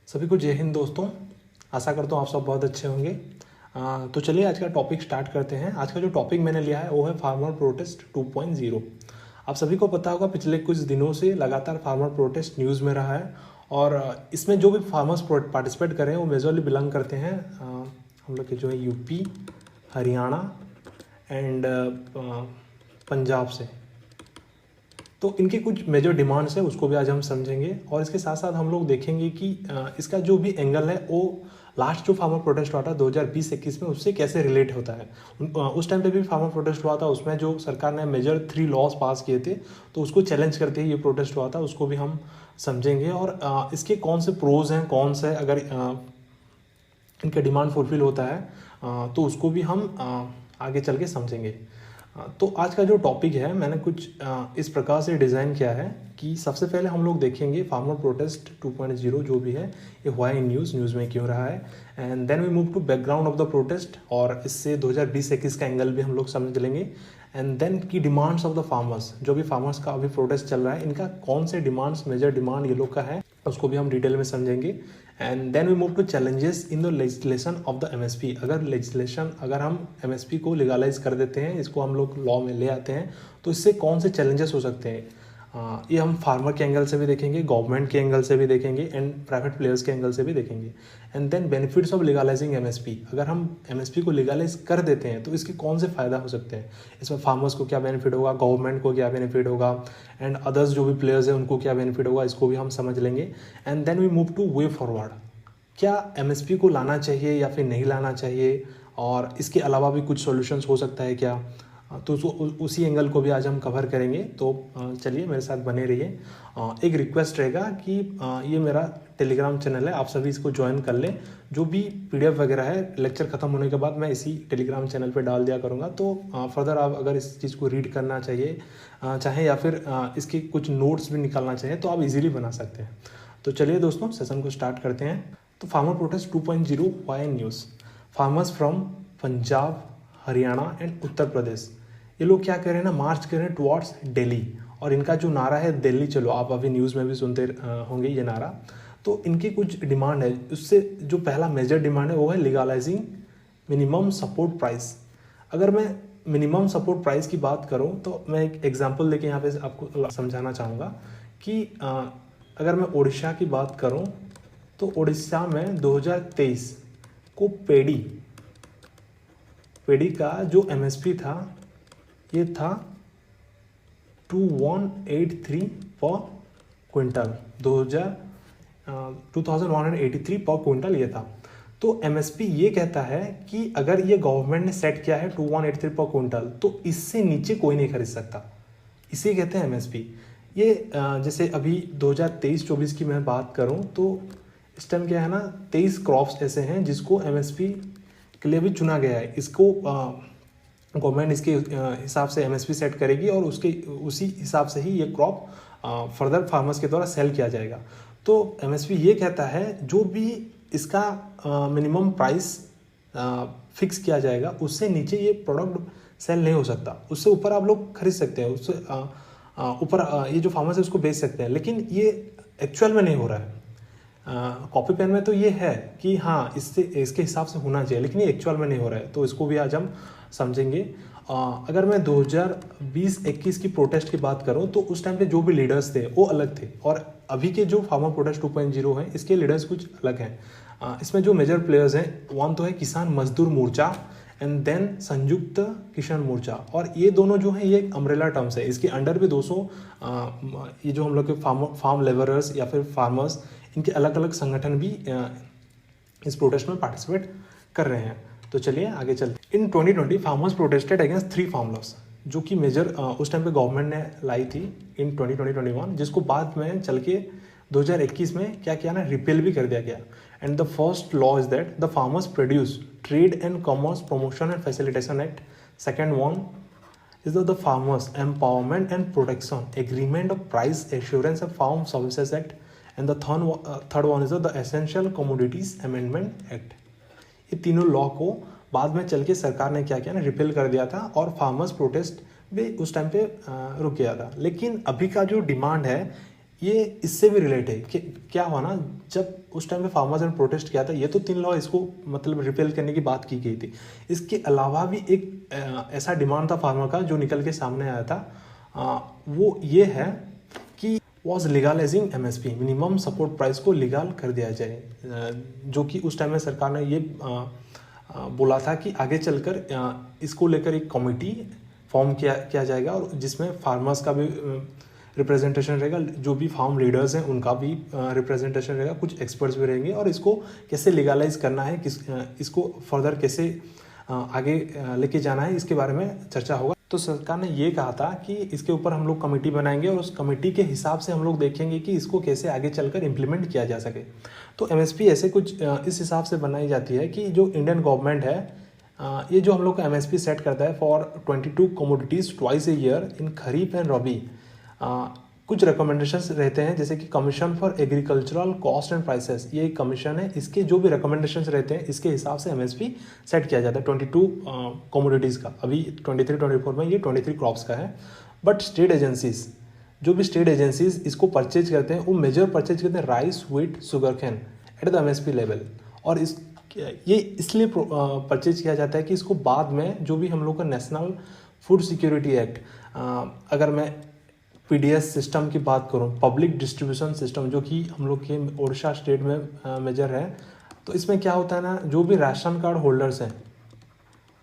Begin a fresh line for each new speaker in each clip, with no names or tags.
सभी को जय हिंद दोस्तों। आशा करता हूँ आप सब बहुत अच्छे होंगे। तो चलिए आज का टॉपिक स्टार्ट करते हैं। आज का जो टॉपिक मैंने लिया है वो है फार्मर प्रोटेस्ट 2.0। आप सभी को पता होगा पिछले कुछ दिनों से लगातार फार्मर प्रोटेस्ट न्यूज़ में रहा है और इसमें जो भी फार्मर्स पार्टिसिपेट कर रहे हैं वो मेजरली बिलोंग करते हैं हम लोग के जो है यूपी, हरियाणा एंड पंजाब से। तो इनके कुछ मेजर डिमांड्स है उसको भी आज हम समझेंगे और इसके साथ साथ हम लोग देखेंगे कि इसका जो भी एंगल है वो लास्ट जो फार्मर प्रोटेस्ट हुआ था 2020-21 में उससे कैसे रिलेट होता है। उस टाइम पे भी फार्मर प्रोटेस्ट हुआ था, उसमें जो सरकार ने मेजर 3 लॉज पास किए थे तो उसको चैलेंज करते ही ये प्रोटेस्ट हुआ था, उसको भी हम समझेंगे और इसके कौन से प्रोज हैं, कौन से अगर इनका डिमांड फुलफिल होता है तो उसको भी हम आगे चल के समझेंगे। तो आज का जो टॉपिक है मैंने कुछ इस प्रकार से डिज़ाइन किया है कि सबसे पहले हम लोग देखेंगे फार्मर प्रोटेस्ट 2.0 जो भी है ये हुआ है न्यूज़ में क्यों रहा है, and then we move to background of the protest और इससे 2020-21 का एंगल भी हम लोग समझ लेंगे। एंड देन की डिमांड्स ऑफ द फार्मर्स, जो भी फार्मर्स का अभी प्रोटेस्ट चल रहा है इनका कौन से डिमांड्स मेजर डिमांड ये लोग का है उसको भी हम डिटेल में समझेंगे। And then we move to challenges in the legislation of the MSP. अगर हम एमएसपी को लीगलाइज कर देते हैं, इसको हम लोग लॉ में ले आते हैं तो इससे कौन से चैलेंजेस हो सकते हैं, ये हम फार्मर के एंगल से भी देखेंगे, गवर्नमेंट के एंगल से भी देखेंगे एंड प्राइवेट प्लेयर्स के एंगल से भी देखेंगे। And then benefits of legalising MSP. अगर हम एमएसपी को लीगलाइज कर देते हैं तो इसके कौन से फ़ायदा हो सकते हैं, इसमें फार्मर्स को क्या बेनिफिट होगा, गवर्नमेंट को क्या बेनिफिट होगा एंड अदर्स जो भी प्लेयर्स हैं उनको क्या बेनिफिट होगा, इसको भी हम समझ लेंगे। And then we move to way forward. क्या एमएसपी को लाना चाहिए या फिर नहीं लाना चाहिए और इसके अलावा भी कुछ सॉल्यूशंस हो सकता है क्या, तो उसी एंगल को भी आज हम कवर करेंगे। तो चलिए मेरे साथ बने रहिए। एक रिक्वेस्ट रहेगा कि ये मेरा टेलीग्राम चैनल है, आप सभी इसको ज्वाइन कर लें। जो भी पीडीएफ वगैरह है लेक्चर ख़त्म होने के बाद मैं इसी टेलीग्राम चैनल पे डाल दिया करूँगा, तो फर्दर आप अगर इस चीज़ को रीड करना चाहें या फिर इसके कुछ नोट्स भी निकालना चाहें तो आप इजीली बना सकते हैं। तो चलिए दोस्तों सेशन को स्टार्ट करते हैं। तो farmer protest 2.0 why news. Farmers from Punjab, Haryana and Uttar Pradesh ये लोग क्या कर रहे हैं ना, मार्च कर रहे हैं टुवर्ड्स दिल्ली और इनका जो नारा है दिल्ली चलो, आप अभी न्यूज़ में भी सुनते होंगे ये नारा। तो इनकी कुछ डिमांड है, उससे जो पहला मेजर डिमांड है वो है लीगलाइजिंग मिनिमम सपोर्ट प्राइस। अगर मैं मिनिमम सपोर्ट प्राइस की बात करूं तो मैं एक एग्जांपल लेके यहाँ पे आपको समझाना चाहूँगा कि अगर मैं उड़ीसा की बात करूं तो उड़ीसा में 2023 को पेड़ी का जो एमएसपी था ये था 2183 पर क्विंटल, 2183 पर क्विंटल ये था। तो एमएसपी ये कहता है कि अगर ये गवर्नमेंट ने सेट किया है 2183 पर क्विंटल तो इससे नीचे कोई नहीं खरीद सकता, इसे कहते हैं एमएसपी। ये जैसे अभी 2023-24 की मैं बात करूं तो इस टाइम क्या है ना, 23 क्रॉप्स ऐसे हैं जिसको एमएसपी के लिए भी चुना गया है। इसको गवर्नमेंट इसके हिसाब से एमएसपी सेट करेगी और उसी हिसाब से ही ये क्रॉप फर्दर फार्मर्स के द्वारा सेल किया जाएगा। तो एमएसपी ये कहता है जो भी इसका मिनिमम प्राइस फिक्स किया जाएगा उससे नीचे ये प्रोडक्ट सेल नहीं हो सकता, उससे ऊपर आप लोग खरीद सकते हैं, उससे ऊपर ये जो फार्मर्स है उसको बेच सकते हैं, लेकिन ये एक्चुअल में नहीं हो रहा है। कॉपी पेन में तो ये है कि हाँ इसके हिसाब से होना चाहिए, लेकिन ये एक्चुअल में नहीं हो रहा है, तो इसको भी आज हम समझेंगे। अगर मैं 2020-21 की प्रोटेस्ट की बात करूं तो उस टाइम पे जो भी लीडर्स थे वो अलग थे और अभी के जो फार्मर प्रोटेस्ट 2.0 है इसके लीडर्स कुछ अलग हैं। इसमें जो मेजर प्लेयर्स हैं वन तो है किसान मजदूर मोर्चा एंड देन संयुक्त किसान मोर्चा, और ये दोनों जो है ये एक अम्ब्रेला टर्म्स है, इसके अंडर भी 200 ये जो हम लोग के फार्म लेबरर्स या फिर फार्मर्स इनके अलग अलग संगठन भी इस प्रोटेस्ट में पार्टिसिपेट कर रहे हैं। तो चलिए आगे चलते। In 2020 farmers protested against 3 farm laws, जो कि मेजर उस टाइम पे गवर्नमेंट ने लाई थी इन 2020-21, जिसको बाद में चल के 2021 में क्या किया ना, रिपेल भी कर दिया गया। And the first law is that the farmers produce trade and commerce promotion and facilitation act. Second one is the Farmers Empowerment and Protection Agreement of Price Assurance of Farm Services Act, and the third one is the Essential Commodities Amendment Act। ये तीनों law को बाद में चल के सरकार ने क्या किया ना, रिपेल कर दिया था और फार्मर्स प्रोटेस्ट भी उस टाइम पे रुक गया था। लेकिन अभी का जो डिमांड है ये इससे भी रिलेट है कि क्या हुआ ना, जब उस टाइम पे फार्मर्स ने प्रोटेस्ट किया था, ये तो 3 लॉ इसको मतलब रिपेल करने की बात की गई थी। इसके अलावा भी एक ऐसा डिमांड था फार्मर का जो निकल के सामने आया था, वो ये है कि was legalising MSP, minimum support price को लीगल कर दिया जाए, जो कि उस टाइम में सरकार ने ये बोला था कि आगे चलकर इसको लेकर एक कमेटी फॉर्म किया जाएगा और जिसमें फार्मर्स का भी रिप्रेजेंटेशन रहेगा, जो भी फार्म लीडर्स हैं उनका भी रिप्रेजेंटेशन रहेगा, कुछ एक्सपर्ट्स भी रहेंगे, और इसको कैसे लीगलाइज करना है, इसको फर्दर कैसे आगे लेके जाना है, इसके बारे में चर्चा होगा। तो सरकार ने ये कहा था कि इसके ऊपर हम लोग कमेटी बनाएंगे और उस कमेटी के हिसाब से हम लोग देखेंगे कि इसको कैसे आगे चलकर इम्प्लीमेंट किया जा सके। तो एमएसपी ऐसे कुछ इस हिसाब से बनाई जाती है कि जो इंडियन गवर्नमेंट है, ये जो हम लोग का एमएसपी सेट करता है for 22 commodities twice a year in kharif and rabi, कुछ रिकमेंडेशंस रहते हैं, जैसे कि commission for agricultural cost and prices, ये एक कमीशन है, इसके जो भी रिकमेंडेशंस रहते हैं इसके हिसाब से एमएसपी सेट किया जाता है 22 कमोडिटीज़ का। अभी 23-24 में ये 23 क्रॉप्स का है। बट स्टेट एजेंसीज, जो भी स्टेट एजेंसीज इसको परचेज करते हैं, वो मेजर परचेज करते हैं rice, wheat, sugar can at the MSP level, और ये इसलिए परचेज किया जाता है कि इसको बाद में जो भी हम लोग का नेशनल फूड सिक्योरिटी एक्ट, अगर मैं पीडीएस सिस्टम की बात करूं, पब्लिक डिस्ट्रीब्यूशन सिस्टम, जो कि हम लोग के उड़ीसा स्टेट में मेजर है, तो इसमें क्या होता है ना, जो भी राशन कार्ड होल्डर्स हैं,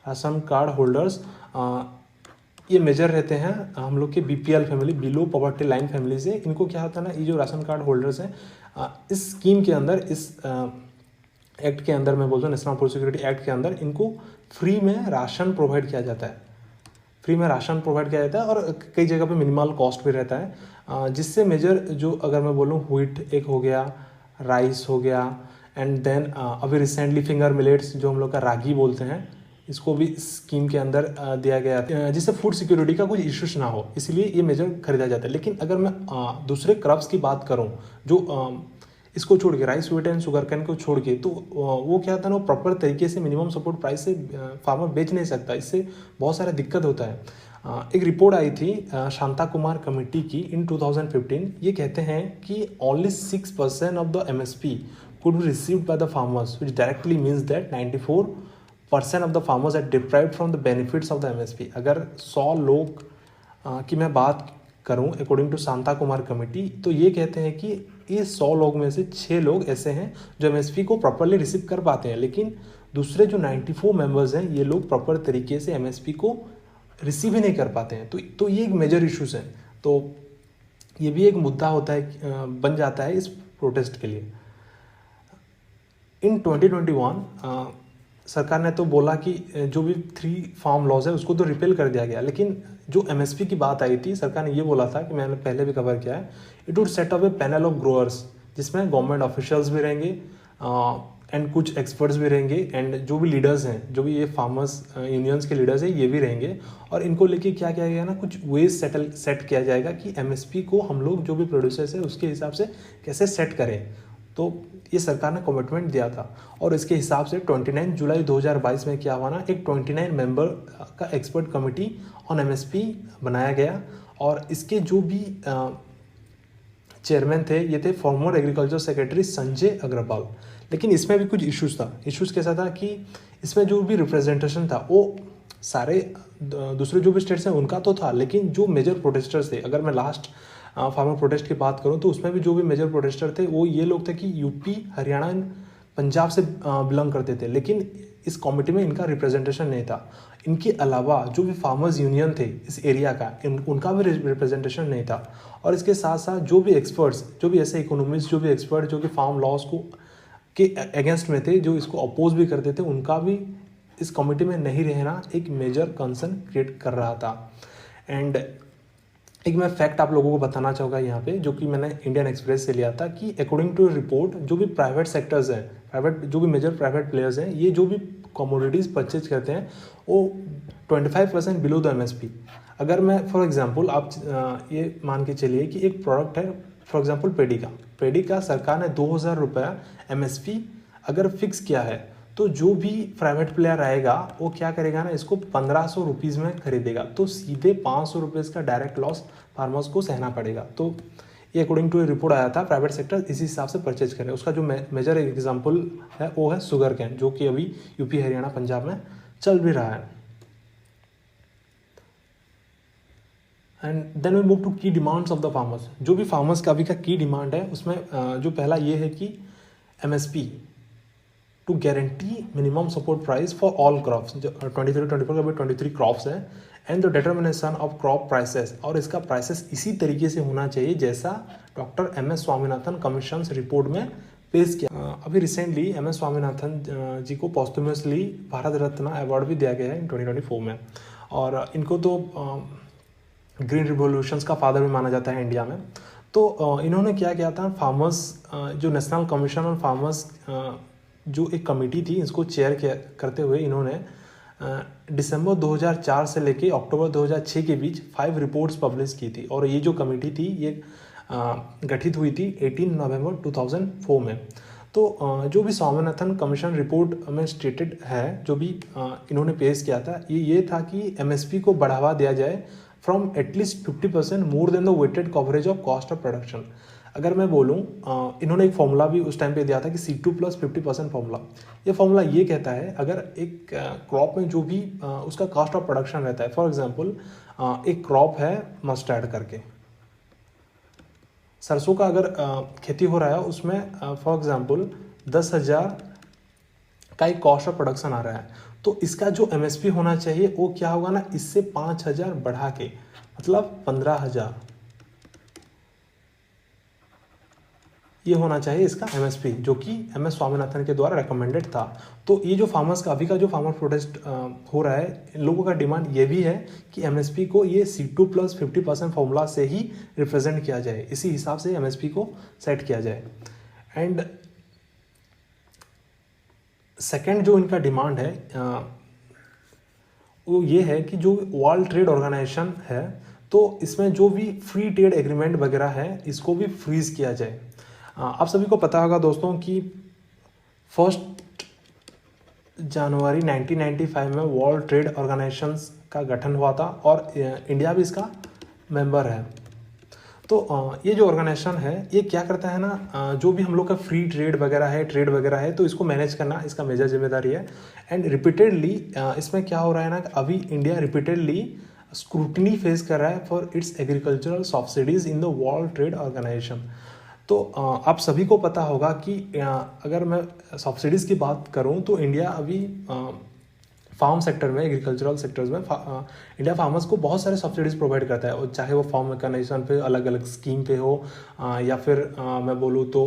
राशन कार्ड होल्डर्स ये मेजर रहते हैं हम लोग के BPL family, below poverty line family से। इनको क्या होता है ना, ये जो राशन कार्ड होल्डर्स हैं, इस स्कीम के अंदर, इस एक्ट के अंदर, मैं बोलता हूँ नेशनल फूड सिक्योरिटी एक्ट के अंदर, इनको फ्री में राशन प्रोवाइड किया जाता है, फ्री में राशन प्रोवाइड किया जाता है, और कई जगह पे मिनिमल कॉस्ट भी रहता है, जिससे मेजर जो अगर मैं बोलूँ व्हीट एक हो गया, राइस हो गया, एंड देन अभी रिसेंटली फिंगर मिलेट्स जो हम लोग का रागी बोलते हैं, इसको भी स्कीम के अंदर दिया गया, जिससे फूड सिक्योरिटी का कुछ इश्यूज ना हो, इसलिए ये मेजर खरीदा जाता है। लेकिन अगर मैं दूसरे क्रॉप्स की बात करूँ, जो इसको छोड़ के, rice, wheat and sugar cane को छोड़ के, तो वो क्या होता है ना, वो प्रॉपर तरीके से मिनिमम सपोर्ट प्राइस से फार्मर बेच नहीं सकता, इससे बहुत सारा दिक्कत होता है। एक रिपोर्ट आई थी शांता कुमार कमेटी की इन 2015, ये कहते हैं कि only 6% of the MSP could be received by the farmers, which directly means that 94% of the farmers are deprived from the benefits of the MSP. अगर 100 लोग की मैं बात करूं according to Shanta Kumar committee, तो ये कहते हैं कि ये 100 लोग में से 6 लोग ऐसे हैं जो एमएसपी को प्रॉपरली रिसीव कर पाते हैं, लेकिन दूसरे जो 94 मेंबर्स हैं, ये लोग प्रॉपर तरीके से एमएसपी को रिसीव ही नहीं कर पाते हैं। तो ये एक मेजर इश्यूज है, तो ये भी एक मुद्दा होता है, बन जाता है इस प्रोटेस्ट के लिए। इन 2021 सरकार ने तो बोला कि जो भी 3 फार्म लॉज है उसको तो रिपेल कर दिया गया, लेकिन जो एमएसपी की बात आई थी, सरकार ने ये बोला था कि मैंने पहले भी कवर किया है, it would set up A panel of growers, जिसमें गवर्नमेंट ऑफिशियल्स भी रहेंगे एंड कुछ एक्सपर्ट्स भी रहेंगे, एंड जो भी लीडर्स हैं, जो भी ये फार्मर्स यूनियंस के लीडर्स हैं, ये भी रहेंगे, और इनको लेके क्या किया गया ना, कुछ वेज सेट किया जाएगा कि एमएसपी को हम लोग जो भी प्रोड्यूसर्स है उसके हिसाब से कैसे सेट करें। तो ये सरकार ने कमिटमेंट दिया था, और इसके हिसाब से 29 जुलाई 2022 में क्या हुआ ना, एक 29 मेंबर का एक्सपर्ट कमेटी ऑन एमएसपी बनाया गया, और इसके जो भी चेयरमैन थे, ये थे former agriculture secretary Sanjay Agrawal. लेकिन इसमें भी कुछ इश्यूज था। इश्यूज कैसा था कि इसमें जो भी रिप्रेजेंटेशन था वो सारे दूसरे जो भी स्टेट्स हैं उनका तो था, लेकिन जो मेजर प्रोटेस्टर्स थे, अगर मैं लास्ट फार्मर प्रोटेस्ट की बात करूं तो उसमें भी जो भी मेजर प्रोटेस्टर थे वो ये लोग थे कि यूपी, हरियाणा, पंजाब से बिलोंग करते थे, लेकिन इस कमेटी में इनका रिप्रेजेंटेशन नहीं था। इनके अलावा जो भी फार्मर्स यूनियन थे इस एरिया का, उनका भी रिप्रेजेंटेशन नहीं था। और इसके साथ साथ जो भी एक्सपर्ट्स, जो भी ऐसे इकोनॉमिस्ट, जो भी एक्सपर्ट जो कि फार्म लॉज को के अगेंस्ट में थे, जो इसको अपोज भी करते थे, उनका भी इस कमेटी में नहीं रहना एक मेजर कंसर्न क्रिएट कर रहा था। एंड एक मैं फैक्ट आप लोगों को बताना चाहूँगा यहाँ पे, जो कि मैंने इंडियन एक्सप्रेस से लिया था, कि अकॉर्डिंग टू रिपोर्ट जो भी प्राइवेट सेक्टर्स हैं, जो भी मेजर प्राइवेट प्लेयर्स हैं, ये जो भी कमोडिटीज़ परचेज करते हैं वो 25% बिलो द एमएसपी। अगर मैं फॉर एग्जांपल आप ये मान के चलिए कि एक प्रोडक्ट है, फॉर एग्जांपल पेडी का सरकार ने 2000 रुपया एमएसपी अगर फिक्स किया है, तो जो भी प्राइवेट प्लेयर आएगा वो क्या करेगा ना, इसको 1500 रुपीज़ में खरीदेगा, तो सीधे 500 रुपीज़ का डायरेक्ट लॉस फार्मर्स को सहना पड़ेगा। तो ये अकॉर्डिंग टू ए रिपोर्ट आया था, प्राइवेट सेक्टर इसी हिसाब से परचेज करें। उसका जो मेजर एग्जाम्पल है वो है शुगर कैन, जो कि अभी यूपी, हरियाणा, पंजाब में चल भी रहा है। And then we move to key demands of the farmers. जो भी फार्मर्स का अभी का की डिमांड है उसमें जो पहला ये है कि MSP to guarantee minimum support price for all crops, जो 23-24 का 23 क्रॉप्स है, and the determination of crop prices, और इसका प्राइसेस इसी तरीके से होना चाहिए जैसा doctor M S. Swaminathan commission report में पेश किया। अभी रिसेंटली एम.एस. स्वामीनाथन जी को पोस्टुमसली भारत रत्न अवार्ड भी दिया गया है इन 2024 में, और इनको तो ग्रीन रिवोल्यूशंस का फादर भी माना जाता है इंडिया में। तो इन्होंने क्या किया था, फार्मर्स जो नेशनल कमीशन ऑन फार्मर्स जो एक कमेटी थी, इसको चेयर करते हुए इन्होंने दिसंबर 2004 से लेके अक्टूबर 2006 के बीच 5 रिपोर्ट्स पब्लिश की थी, और ये जो कमेटी थी ये गठित हुई थी 18 नवंबर 2004 में। तो जो भी स्वामीनाथन कमीशन रिपोर्ट में स्टेटेड है, जो भी इन्होंने पेश किया था, ये था कि एमएसपी को बढ़ावा दिया जाए from at least 50% more than the weighted coverage of cost of production. अगर मैं बोलूँ, इन्होंने एक फॉर्मूला भी उस टाइम पे दिया था कि C2 + 50% फॉर्मूला। ये फॉर्मूला ये कहता है, अगर एक क्रॉप में जो भी उसका कॉस्ट ऑफ प्रोडक्शन रहता है, फॉर एग्जांपल एक क्रॉप है मस्टर्ड करके, सरसों का अगर खेती हो रहा है, उसमें फॉर एग्जांपल 10,000 का एक कॉस्ट ऑफ प्रोडक्शन आ रहा है, तो इसका जो एमएसपी होना चाहिए वो क्या होगा ना, इससे 5,000 बढ़ा के, मतलब 15,000 ये होना चाहिए इसका एमएसपी, जो कि एम.एस. स्वामीनाथन के द्वारा रिकमेंडेड था। तो ये जो फार्मर्स का अभी का जो फार्मर प्रोटेस्ट हो रहा है, इन लोगों का डिमांड ये भी है कि एमएसपी को ये C2 + 50% फॉर्मूला से ही रिप्रेजेंट किया जाए, इसी हिसाब से एमएसपी को सेट किया जाए। एंड सेकेंड जो इनका डिमांड है वो ये है कि जो वर्ल्ड ट्रेड ऑर्गेनाइजेशन है, तो इसमें जो भी फ्री ट्रेड एग्रीमेंट वगैरह है, इसको भी फ्रीज किया जाए। आप सभी को पता होगा दोस्तों कि 1 जनवरी 1995 में वर्ल्ड ट्रेड ऑर्गेनाइजेशन का गठन हुआ था, और इंडिया भी इसका मेंबर है। तो ये जो ऑर्गेनाइजेशन है, ये क्या करता है ना, जो भी हम लोग का फ्री ट्रेड वगैरह है, तो इसको मैनेज करना इसका मेजर जिम्मेदारी है। एंड रिपीटेडली इसमें क्या हो रहा है ना, अभी इंडिया रिपीटेडली स्क्रूटनी फेस कर रहा है for its agricultural subsidies in the world trade organisation. तो आप सभी को पता होगा कि अगर मैं सब्सिडीज़ की बात करूं, तो इंडिया अभी फार्म सेक्टर में, एग्रीकल्चरल सेक्टर्स में इंडिया फार्मर्स को बहुत सारे सब्सिडीज़ प्रोवाइड करता है, और चाहे वो फार्म मैकेनाइजेशन पे अलग अलग स्कीम पे हो, या फिर मैं बोलूँ तो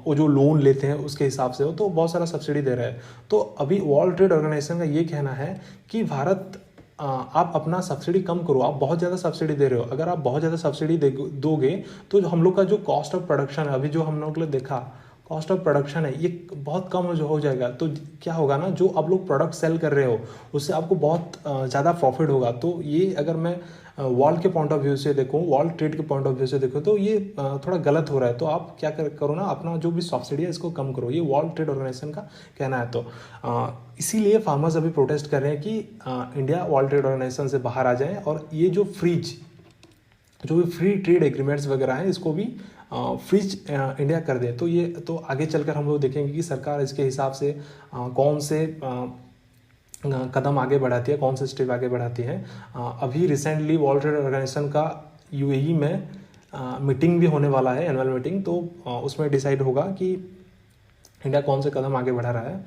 वो जो लोन लेते हैं उसके हिसाब से हो, तो बहुत सारा सब्सिडी दे रहा है। तो अभी वर्ल्ड ट्रेड ऑर्गेनाइजेशन का ये कहना है कि भारत आप अपना सब्सिडी कम करो, आप बहुत ज़्यादा सब्सिडी दे रहे हो। अगर आप बहुत ज़्यादा सब्सिडी दोगे तो हम लोग का जो कॉस्ट ऑफ प्रोडक्शन है, अभी जो हम लोग ने देखा कॉस्ट ऑफ प्रोडक्शन है, ये बहुत कम हो जाएगा। तो क्या होगा ना, जो आप लोग प्रोडक्ट सेल कर रहे हो उससे आपको बहुत ज़्यादा प्रॉफिट होगा। तो ये अगर मैं वर्ल्ड के पॉइंट ऑफ व्यू से देखूँ, वर्ल्ड ट्रेड के पॉइंट ऑफ व्यू से देखूँ, तो ये थोड़ा गलत हो रहा है। तो आप क्या करो ना, अपना जो भी सब्सिडी है इसको कम करो, ये वर्ल्ड ट्रेड ऑर्गेनाइजेशन का कहना है। तो इसीलिए फार्मर्स अभी प्रोटेस्ट कर रहे हैं कि इंडिया वर्ल्ड ट्रेड ऑर्गेनाइजेशन से बाहर आ जाए, और ये जो भी फ्री ट्रेड एग्रीमेंट्स वगैरह हैं, इसको भी फ्रीज इंडिया कर दे। तो ये तो आगे चलकर हम लोग देखेंगे कि सरकार इसके हिसाब से कौन से कदम आगे बढ़ाती है, कौन से स्टेप आगे बढ़ाती है। अभी रिसेंटली वर्ल्ड ट्रेड ऑर्गेनाइजेशन का यूएई में मीटिंग भी होने वाला है, एनुअल मीटिंग। तो उसमें डिसाइड होगा कि इंडिया कौन से कदम आगे बढ़ा रहा है।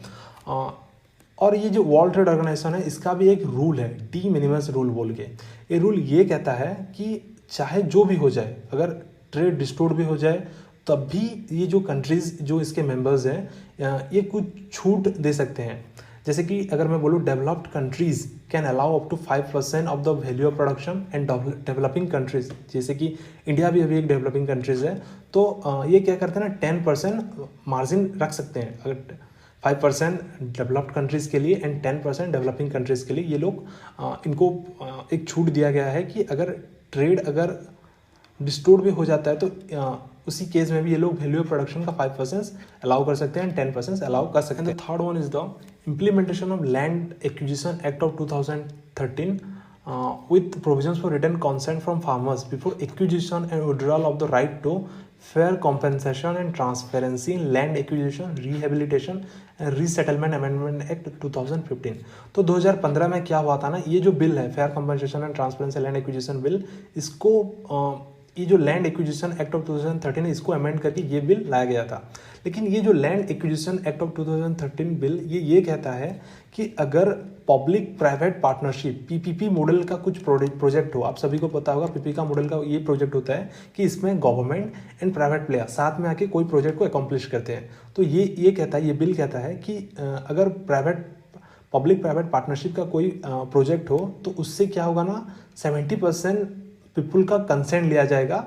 और ये जो वर्ल्ड ट्रेड ऑर्गेनाइजेशन है, इसका भी एक रूल है, डी मिनिमस रूल बोल के। ये रूल ये कहता है कि चाहे जो भी हो जाए, अगर ट्रेड डिस्प्यूट भी हो जाए, तब भी ये जो कंट्रीज जो इसके मेंबर्स हैं, ये कुछ छूट दे सकते हैं। जैसे कि अगर मैं बोलूँ, developed countries can allow up to 5% of the value of production, and developing countries, जैसे कि इंडिया भी अभी एक डेवलपिंग कंट्रीज है, तो ये क्या करते हैं ना, 10% मार्जिन रख सकते हैं। अगर 5% डेवलप्ड कंट्रीज़ के लिए एंड 10% डेवलपिंग कंट्रीज़ के लिए, ये लोग इनको एक छूट दिया गया है कि अगर ट्रेड अगर डिस्टोर्ट भी हो जाता है, तो उसी केस में भी ये लोग वैल्यू ऑफ प्रोडक्शन का 5% अलाउ कर सकते हैं एंड 10% अलाउ कर सकते हैं। Third one is the implementation of land acquisition act of 2013 with provisions for written consent from farmers before acquisition and withdrawal of the right to fair compensation and transparency in land acquisition, rehabilitation and resettlement amendment act 2015। तो 2015 में क्या हुआ था ना, ये जो bill है fair compensation and transparency land acquisition bill, इसको ये जो लैंड एक्विजिशन एक्ट ऑफ 2013 है इसको अमेंड करके ये बिल लाया गया था। लेकिन ये जो land acquisition act of 2013 bill ये कहता है कि अगर public private partnership PPP model का कुछ प्रोजेक्ट हो, आप सभी को पता होगा पीपीपी का मॉडल का ये प्रोजेक्ट होता है कि इसमें गवर्नमेंट एंड प्राइवेट प्लेयर साथ में आके कोई प्रोजेक्ट को अकम्प्लिश करते हैं। तो ये कहता है, ये बिल कहता है कि अगर पब्लिक प्राइवेट पार्टनरशिप का कोई प्रोजेक्ट हो तो उससे क्या होगा ना, 70% पीपुल का कंसेंट लिया जाएगा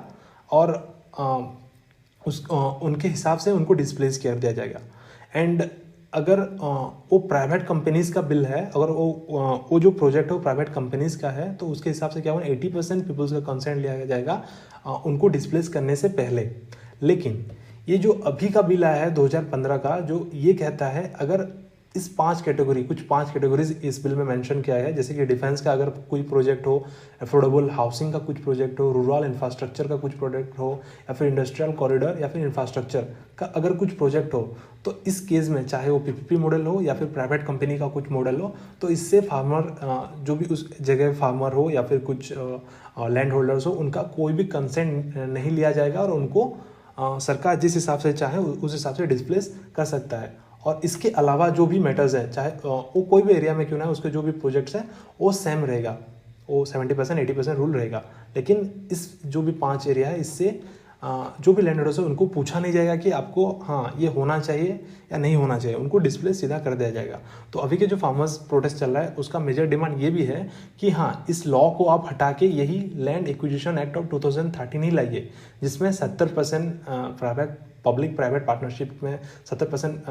और उनके हिसाब से उनको डिस्प्लेस कर दिया जाएगा। एंड अगर वो प्राइवेट कंपनीज का बिल है, अगर वो जो प्रोजेक्ट है वो प्राइवेट कंपनीज का है तो उसके हिसाब से क्या होगा, 80% पीपल्स का कंसेंट लिया जाएगा उनको डिस्प्लेस करने से पहले। लेकिन ये जो अभी का बिल आया है 2015 का, जो ये कहता है अगर इस कुछ 5 कैटेगरीज इस बिल में मेंशन किया है, जैसे कि डिफेंस का अगर कोई प्रोजेक्ट हो, अफोर्डेबल हाउसिंग का कुछ प्रोजेक्ट हो, रूरल इंफ्रास्ट्रक्चर का कुछ प्रोजेक्ट हो, या फिर इंडस्ट्रियल कॉरिडोर या फिर इंफ्रास्ट्रक्चर का अगर कुछ प्रोजेक्ट हो, तो इस केस में चाहे वो पीपीपी मॉडल हो या फिर प्राइवेट कंपनी का कुछ मॉडल हो, तो इससे फार्मर जो भी उस जगह फार्मर हो या फिर कुछ लैंड होल्डर्स हो, उनका कोई भी कंसेंट नहीं लिया जाएगा और उनको सरकार जिस हिसाब से चाहे उस हिसाब से डिस्प्लेस कर सकता है। और इसके अलावा जो भी मैटर्स है, चाहे वो कोई भी एरिया में क्यों ना है, उसके जो भी प्रोजेक्ट्स हैं वो सेम रहेगा, वो 70% 80% रूल रहेगा। लेकिन इस जो भी 5 एरिया है, इससे जो भी लैंड होल्डर्स है उनको पूछा नहीं जाएगा कि आपको हाँ ये होना चाहिए या नहीं होना चाहिए, उनको डिस्प्ले सीधा कर दिया जाएगा। तो अभी के जो फार्मर्स प्रोटेस्ट चल रहा है उसका मेजर डिमांड ये भी है कि हाँ इस लॉ को आप हटा के यही लैंड एक्विजिशन एक्ट ऑफ 2013 ही लाइए, जिसमें 70% पब्लिक प्राइवेट पार्टनरशिप में 70%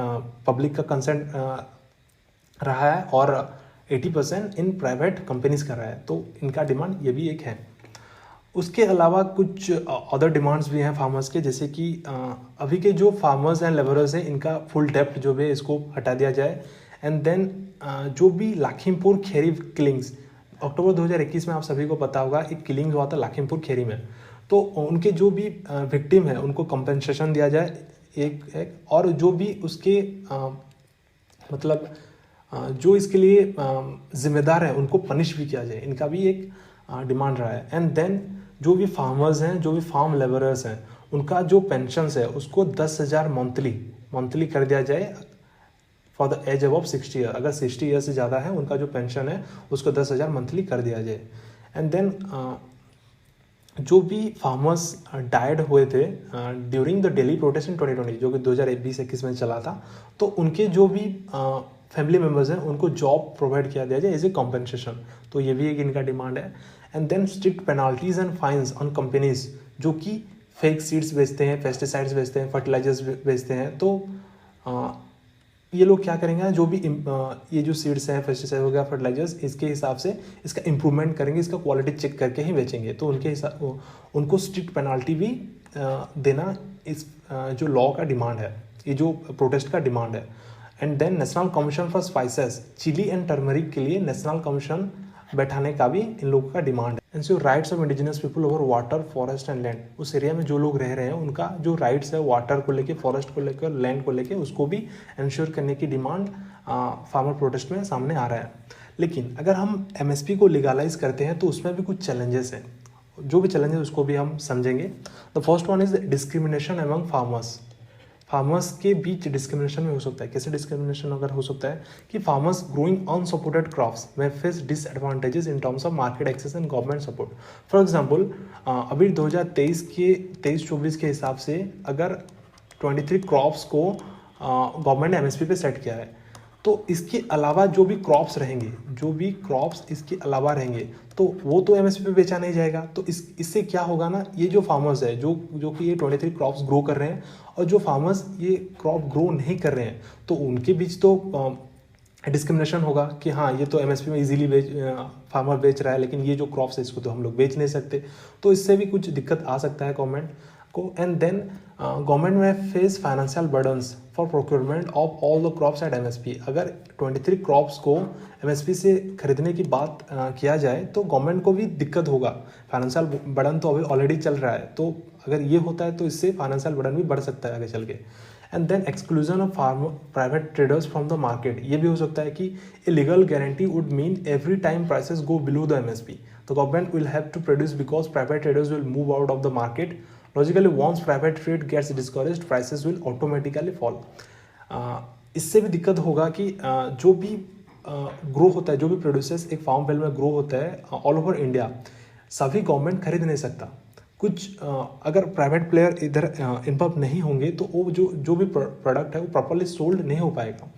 पब्लिक का कंसेंट रहा है और 80% इन प्राइवेट कंपनीज का रहा है। तो इनका डिमांड ये भी एक है। उसके अलावा कुछ अदर डिमांड्स भी हैं फार्मर्स के, जैसे कि अभी के जो फार्मर्स एंड लेबरर्स हैं इनका फुल डेप्थ जो है इसको हटा दिया जाए। एंड देन जो भी लखीमपुर खीरी किलिंग्स, अक्टूबर 2021 में आप सभी को पता होगा एक किलिंग हुआ था लखीमपुर खीरी में, तो उनके जो भी विक्टिम है उनको कंपेंसेशन दिया जाए एक, और जो भी उसके मतलब जो इसके लिए जिम्मेदार है उनको पनिश भी किया जाए, इनका भी एक डिमांड रहा है। एंड देन जो भी फार्मर्स हैं, जो भी फार्म लेबरर्स हैं, उनका जो पेंशन्स है उसको 10,000 मंथली कर दिया जाए for the age above 60 year. अगर 60 ईयर से ज़्यादा है उनका जो पेंशन है उसको 10,000 मंथली कर दिया जाए। एंड देन जो भी फार्मर्स डाइड हुए थे during the Delhi protest in 2020, जो कि 2020-21 में चला था, तो उनके जो भी फैमिली मेम्बर्स हैं उनको जॉब प्रोवाइड किया दिया जाए एज ए कॉम्पेंसेशन। तो ये भी एक इनका डिमांड है। And then strict penalties and fines on companies जो कि फेक सीड्स बेचते हैं, पेस्टिसाइड्स बेचते हैं, फर्टिलाइजर्स बेचते हैं। तो ये लोग क्या करेंगे, जो भी ये जो सीड्स हैं, पेस्टिसाइड हो गया, फर्टिलाइजर्स, इसके हिसाब से इसका इम्प्रूवमेंट करेंगे, इसका क्वालिटी चेक करके ही बेचेंगे। तो उनके हिसाब उनको स्ट्रिक्ट पेनाल्टी भी देना इस जो लॉ का डिमांड है, ये जो प्रोटेस्ट का डिमांड है। And then national commission for spices, chilli and turmeric के लिए नेशनल कमीशन बैठाने का भी इन लोगों का डिमांड है। And rights of indigenous people over water, forest and land, उस एरिया में जो लोग रह रहे हैं उनका जो राइट्स है वाटर को लेके, फॉरेस्ट को लेकर, लैंड को लेके, उसको भी इंश्योर करने की डिमांड फार्मर प्रोटेस्ट में सामने आ रहा है। लेकिन अगर हम एमएसपी को लीगलाइज करते हैं तो उसमें भी कुछ चैलेंजेस हैं, जो भी चैलेंजेस उसको भी हम समझेंगे। The first one is discrimination among farmers के बीच डिस्क्रिमिनेशन में हो सकता है। कैसे डिस्क्रिमिनेशन अगर हो सकता है कि फार्मर्स ग्रोइंग अनसपोर्टेड क्रॉप्स में face disadvantages in terms of market access and government support. For example अभी 2023-24 के हिसाब से अगर 23 क्रॉप्स को गवर्नमेंट ने एमएसपी पे सेट किया है, तो इसके अलावा जो भी क्रॉप्स इसके अलावा रहेंगे तो वो तो एमएसपी पे बेचा नहीं जाएगा। तो इससे क्या होगा ना, ये जो फार्मर्स है जो कि ये 23 क्रॉप्स ग्रो कर रहे हैं और जो फार्मर्स ये क्रॉप ग्रो नहीं कर रहे हैं, तो उनके बीच तो डिस्क्रिमिनेशन होगा कि हाँ ये तो एमएसपी में इजीली फार्मर बेच रहा है, लेकिन ये जो क्रॉप्स है इसको तो हम लोग बेच नहीं सकते। तो इससे भी कुछ दिक्कत आ सकता है गवर्नमेंट को। एंड देन गवर्नमेंट में face financial burdens for procurement of all the crops at MSP. अगर 23 क्रॉप्स को एमएसपी से खरीदने की बात किया जाए तो गवर्नमेंट को भी दिक्कत होगा। फाइनेंशियल बर्डन तो अभी ऑलरेडी चल रहा है, तो अगर ये होता है तो इससे फाइनेंशियल बर्डन भी बढ़ सकता है आगे चल के। And then exclusion of private traders from the market, ये भी हो सकता है कि illegal guarantee would mean every time prices go below the MSP the government will have to produce because private traders will move out of the market. Logically once private trade gets discouraged prices will automatically fall. इससे भी दिक्कत होगा कि जो भी grow होता है, जो भी प्रोड्यूसर्स एक फार्म वेल में ग्रो होता है ऑल ओवर इंडिया, सभी गवर्नमेंट खरीद नहीं सकता। कुछ अगर प्राइवेट प्लेयर इधर इन्वॉल्व नहीं होंगे तो वो जो भी प्रोडक्ट है वो प्रॉपरली सोल्ड नहीं हो पाएगा।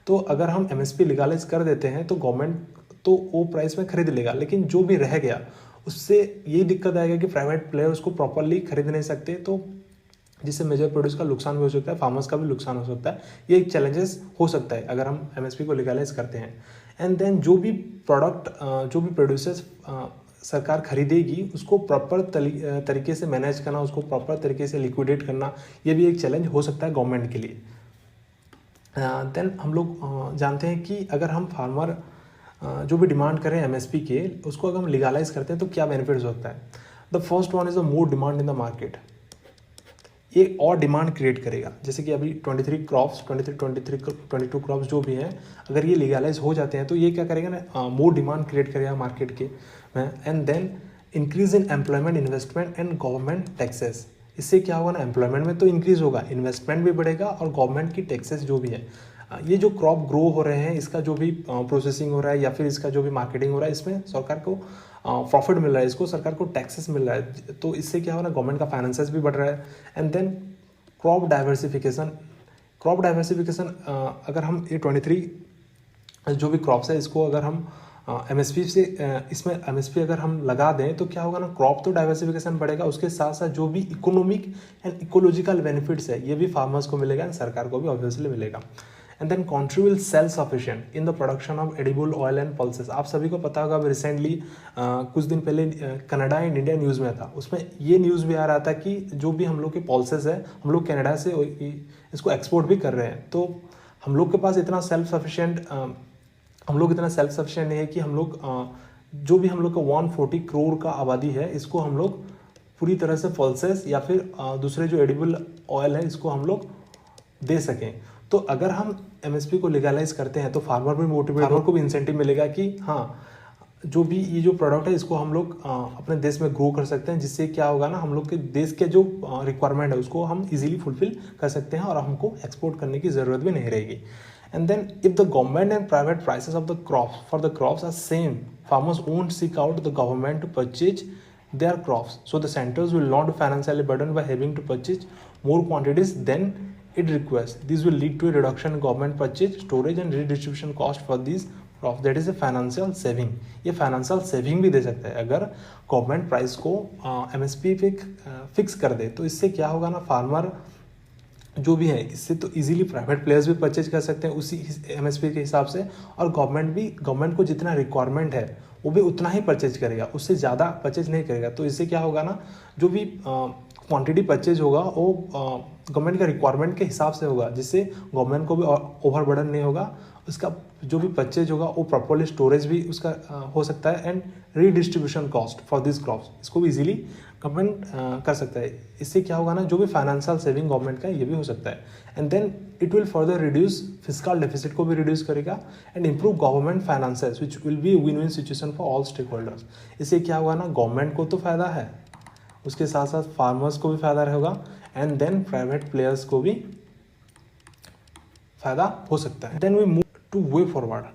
तो अगर हम MSP लीगलाइज कर देते हैं तो गवर्नमेंट तो वो प्राइस में खरीद लेगा, लेकिन जो भी रह गया उससे यही दिक्कत आएगा कि प्राइवेट प्लेयर उसको प्रॉपरली खरीद नहीं सकते, तो जिससे मेजर प्रोड्यूस का नुकसान भी हो सकता है, फार्मर्स का भी नुकसान हो सकता है। ये एक चैलेंजेस हो सकता है अगर हम MSP को लीगलाइज करते हैं। एंड देन जो भी प्रोडक्ट जो भी प्रोड्यूसर्स सरकार खरीदेगी उसको प्रॉपर तरीके से मैनेज करना, उसको प्रॉपर तरीके से लिक्विडेट करना, ये भी एक चैलेंज हो सकता है गवर्नमेंट के लिए। देन हम लोग जानते हैं कि अगर हम फार्मर जो भी डिमांड करें MSP के, उसको अगर हम लीगलाइज करते हैं तो क्या बेनिफिट्स होता है। The first one is the more demand in the market. ये और डिमांड क्रिएट करेगा, जैसे कि अभी 22 क्रॉप्स जो भी हैं, अगर ये लीगलाइज हो जाते हैं तो ये क्या करेगा ना, मोर डिमांड क्रिएट करेगा मार्केट के में। And then increase in employment, investment and government taxes. इससे क्या होगा ना, एम्प्लॉयमेंट में तो इंक्रीज होगा, इन्वेस्टमेंट भी बढ़ेगा और गवर्नमेंट की टैक्सेस जो भी है, ये जो क्रॉप ग्रो हो रहे हैं इसका जो भी प्रोसेसिंग हो रहा है या फिर इसका जो भी मार्केटिंग हो रहा है, इसमें सरकार को प्रॉफिट मिल रहा है, इसको सरकार को टैक्सेस मिल रहा है, तो इससे क्या हो रहा है, गवर्नमेंट का फाइनेंसेस भी बढ़ रहा है। एंड देन क्रॉप डाइवर्सिफिकेशन अगर हम ये 23 जो भी क्रॉप्स है इसको अगर हम MSP से इसमें MSP अगर हम लगा दें तो क्या होगा ना, क्रॉप तो डाइवर्सिफिकेशन बढ़ेगा, उसके साथ साथ जो भी इकोनॉमिक एंड इकोलॉजिकल बेनिफिट्स है ये भी फार्मर्स को मिलेगा एंड सरकार को भी ऑब्वियसली मिलेगा। And then country will self sufficient in the production of edible oil and pulses. आप सभी को पता होगा, अभी रिसेंटली कुछ दिन पहले कनाडा एंड इंडिया न्यूज़ में था, उसमें ये न्यूज़ भी आ रहा था कि जो भी हम लोग के पल्सेस है हम लोग कनाडा से इसको एक्सपोर्ट भी कर रहे हैं। तो हम लोग के पास इतना सेल्फ सफिशिएंट नहीं है कि हम लोग जो भी हम लोग का 140 करोड़ का आबादी है इसको हम लोग पूरी तरह से पल्सेस या फिर दूसरे जो एडिबल ऑयल है इसको हम लोग दे सकें। तो अगर हम MSP को लीगलाइज करते हैं तो फार्मर भी मोटिवेट, फार्मर को भी इंसेंटिव मिलेगा कि हाँ जो भी ये जो प्रोडक्ट है इसको हम लोग अपने देश में ग्रो कर सकते हैं, जिससे क्या होगा ना, हम लोग के देश के जो रिक्वायरमेंट है उसको हम इजीली फुलफिल कर सकते हैं और हमको एक्सपोर्ट करने की ज़रूरत भी नहीं रहेगी। And then if the government and private prices of the crops are same, farmers won't seek out the government to purchase their crops, so the centers will not be financially burdened by having to purchase more quantities than it requires. This will lead to a reduction in government purchase, storage and redistribution cost for these crops. That is a financial saving. ये financial saving भी दे सकता है अगर government price को MSP पे fix कर दे। तो इससे क्या होगा ना, फार्मर जो भी है इससे तो इजीली प्राइवेट प्लेयर्स भी परचेज कर सकते हैं उसी MSP के हिसाब से, और गवर्नमेंट को जितना रिक्वायरमेंट है वो भी उतना ही परचेज करेगा, उससे ज़्यादा परचेज नहीं करेगा। तो इससे क्या होगा ना, जो भी क्वांटिटी परचेज होगा वो गवर्नमेंट का रिक्वायरमेंट के हिसाब से होगा, जिससे गवर्नमेंट को भी ओवरबर्डन नहीं होगा, उसका जो भी परचेज होगा वो प्रॉपरली स्टोरेज भी उसका हो सकता है। And redistribution cost for this crops, इसको भी इजीली गवर्नमेंट कर सकता है। इससे क्या होगा ना, जो भी फाइनेंशियल सेविंग गवर्नमेंट का ये भी हो सकता है। And then it will further reduce fiscal deficit को भी रिड्यूस करेगा and improve government finances which will be win win situation for all stakeholders. इससे क्या होगा ना, गवर्नमेंट को तो फायदा है, उसके साथ साथ फार्मर्स को भी फायदा रहेगा एंड देन प्राइवेट प्लेयर्स को भी फायदा हो सकता है। Then we move to way forward,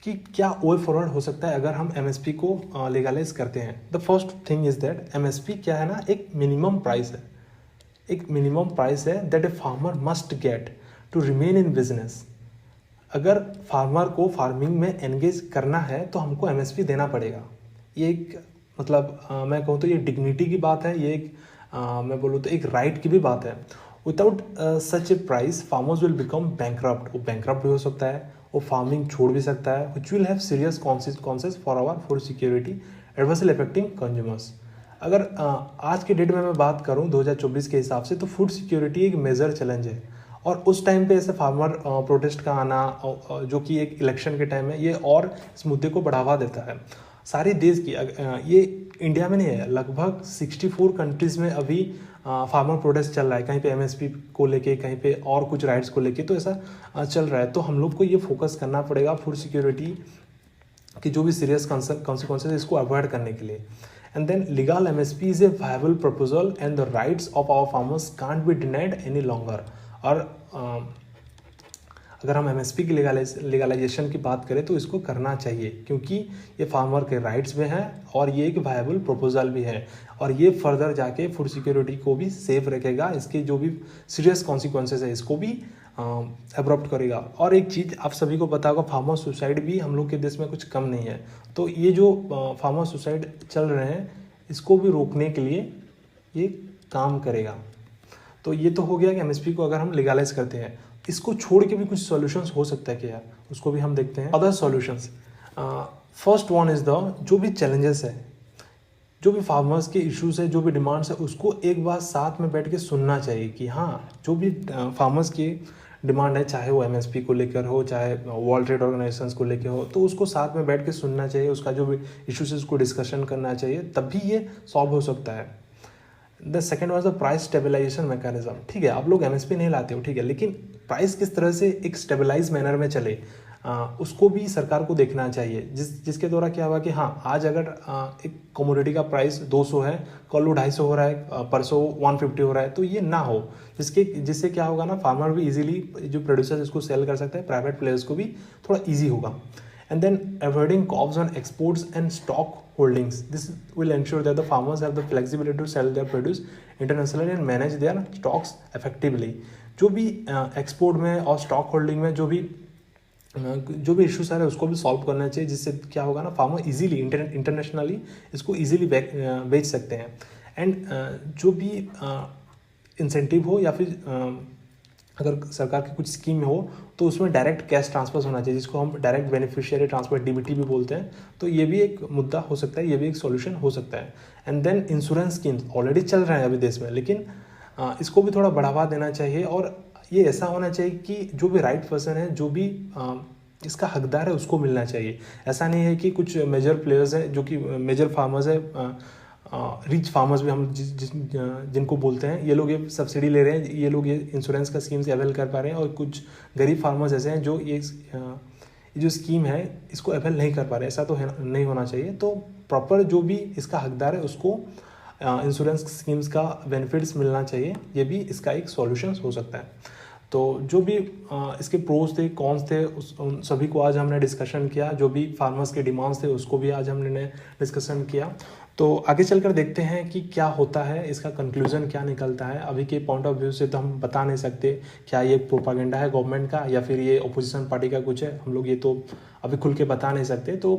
कि क्या वे फॉरवर्ड हो सकता है अगर हम MSP को लीगलाइज करते हैं। The first thing is that MSP क्या है ना, एक मिनिमम प्राइस है that a farmer must get to remain in business. अगर फार्मर को फार्मिंग में एंगेज करना है तो हमको MSP देना पड़ेगा। ये एक मैं कहूँ तो ये डिग्निटी की बात है, ये एक मैं बोलूँ तो एक राइट की भी बात है। Without such A price farmers will become bankrupt, वो बैंकरप्ट भी हो सकता है, वो फार्मिंग छोड़ भी सकता है, which will have serious consequences for our food security adversely affecting consumers. अगर आज के डेट में मैं बात करूं 2024 के हिसाब से, तो फूड सिक्योरिटी एक मेजर चैलेंज है, और उस टाइम पे ऐसे फार्मर प्रोटेस्ट का आना जो कि एक इलेक्शन के टाइम है, ये और इस मुद्दे को बढ़ावा देता है। सारे देश की ये इंडिया में नहीं है, लगभग 64 कंट्रीज़ में अभी फार्मर प्रोटेस्ट चल रहा है, कहीं पे एमएसपी को लेके, कहीं पे और कुछ राइट्स को लेके, तो ऐसा चल रहा है। तो हम लोग को ये फोकस करना पड़ेगा फूड सिक्योरिटी की जो भी सीरियस कॉन्सिक्वेंसेस है इसको अवॉइड करने के लिए। And then legal MSP is a viable proposal and the rights of our farmers can't be denied any longer. और अगर हम एमएसपी की लीगलाइजेशन की बात करें तो इसको करना चाहिए, क्योंकि ये फार्मर के राइट्स में है और ये एक वायबल प्रपोजल भी है, और ये फर्दर जाके फूड सिक्योरिटी को भी सेफ रखेगा, इसके जो भी सीरियस कॉन्सिक्वेंसेस है इसको भी एब्रॉप्ट करेगा। और एक चीज़ आप सभी को पता होगा, फार्मर सुसाइड भी हम लोग के देश में कुछ कम नहीं है। तो ये जो फार्मर सुसाइड चल रहे हैं इसको भी रोकने के लिए ये काम करेगा। तो ये तो हो गया कि एमएसपी को अगर हम लीगलाइज करते हैं, इसको छोड़ के भी कुछ सॉल्यूशंस हो सकता है क्या, उसको भी हम देखते हैं। Other solutions, first one is the जो भी चैलेंजेस है, जो भी फार्मर्स के इश्यूज है, जो भी डिमांड्स है, उसको एक बार साथ में बैठ के सुनना चाहिए कि हाँ जो भी फार्मर्स की डिमांड है, चाहे वो एमएसपी को लेकर हो, चाहे वर्ल्ड ट्रेड ऑर्गेनाइजेशंस को लेकर हो, तो उसको साथ में बैठ के सुनना चाहिए, उसका जो भी इश्यूज है उसको डिस्कशन करना चाहिए, तभी ये सॉल्व हो सकता है। The second was the price stabilisation mechanism. ठीक है, आप लोग एमएसपी नहीं लाते हो, ठीक है, लेकिन प्राइस किस तरह से एक स्टेबलाइज मैनर में चले उसको भी सरकार को देखना चाहिए, जिसके द्वारा क्या हुआ कि हाँ आज अगर एक कमोडिटी का प्राइस 200 है, कल 250 हो रहा है, परसों 150 हो रहा है, तो ये ना हो, जिससे क्या होगा ना, फार्मर भी इजीली, जो प्रोड्यूसर इसको सेल कर सकते हैं, प्राइवेट प्लेयर्स को भी थोड़ा ईजी होगा। And then avoiding curbs on exports and stock holdings. This will ensure that the farmers have the flexibility to sell their produce internationally and manage their stocks effectively. जो भी export में और stock holding में जो भी issues आ रहे हैं उसको भी सॉल्व करना चाहिए, जिससे क्या होगा ना, फार्मर इजीली इंटरनेशनली इसको इजीली बेच सकते हैं। एंड जो भी इंसेंटिव हो या फिर अगर सरकार की कुछ स्कीम हो तो उसमें डायरेक्ट कैश ट्रांसफर होना चाहिए, जिसको हम डायरेक्ट बेनिफिशियरी ट्रांसफर डीबीटी भी बोलते हैं। तो ये भी एक मुद्दा हो सकता है, ये भी एक सॉल्यूशन हो सकता है। And then insurance schemes already चल रहे हैं अभी देश में, लेकिन इसको भी थोड़ा बढ़ावा देना चाहिए, और ये ऐसा होना चाहिए कि जो भी राइट पर्सन है, जो भी इसका हकदार है, उसको मिलना चाहिए। ऐसा नहीं है कि कुछ मेजर प्लेयर्स हैं, जो कि मेजर फार्मर्स है, रिच फार्मर्स भी हम जिनको बोलते हैं, ये लोग ये सब्सिडी ले रहे हैं, ये लोग ये इंश्योरेंस का स्कीम से अवेल कर पा रहे हैं, और कुछ गरीब फार्मर्स ऐसे हैं जो ये जो स्कीम है इसको अवेल नहीं कर पा रहे। ऐसा तो नहीं होना चाहिए। तो प्रॉपर जो भी इसका हकदार है उसको इंश्योरेंस स्कीम्स का बेनिफिट्स मिलना चाहिए, ये भी इसका एक सॉल्यूशन हो सकता है। तो जो भी इसके प्रोज थे, कॉन्स थे, उन सभी को आज हमने डिस्कशन किया। जो भी फार्मर्स के डिमांड्स थे उसको भी आज हमने डिस्कशन किया। तो आगे चलकर देखते हैं कि क्या होता है, इसका कंक्लूजन क्या निकलता है। अभी के पॉइंट ऑफ व्यू से तो हम बता नहीं सकते क्या ये प्रोपागेंडा है गवर्नमेंट का या फिर ये अपोजिशन पार्टी का कुछ है, हम लोग ये तो अभी खुल के बता नहीं सकते। तो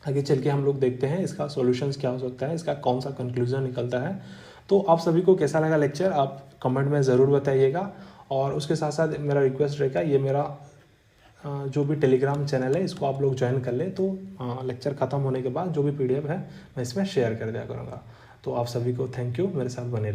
आगे चल के हम लोग देखते हैं इसका सॉल्यूशंस क्या हो सकता है, इसका कौन सा कंक्लूजन निकलता है। तो आप सभी को कैसा लगा लेक्चर, आप कमेंट में ज़रूर बताइएगा। और उसके साथ साथ मेरा रिक्वेस्ट रहेगा, ये मेरा जो भी टेलीग्राम चैनल है इसको आप लोग ज्वाइन कर लें, तो लेक्चर ख़त्म होने के बाद जो भी PDF है मैं इसमें शेयर कर दिया करूँगा। तो आप सभी को थैंक यू, मेरे साथ बने।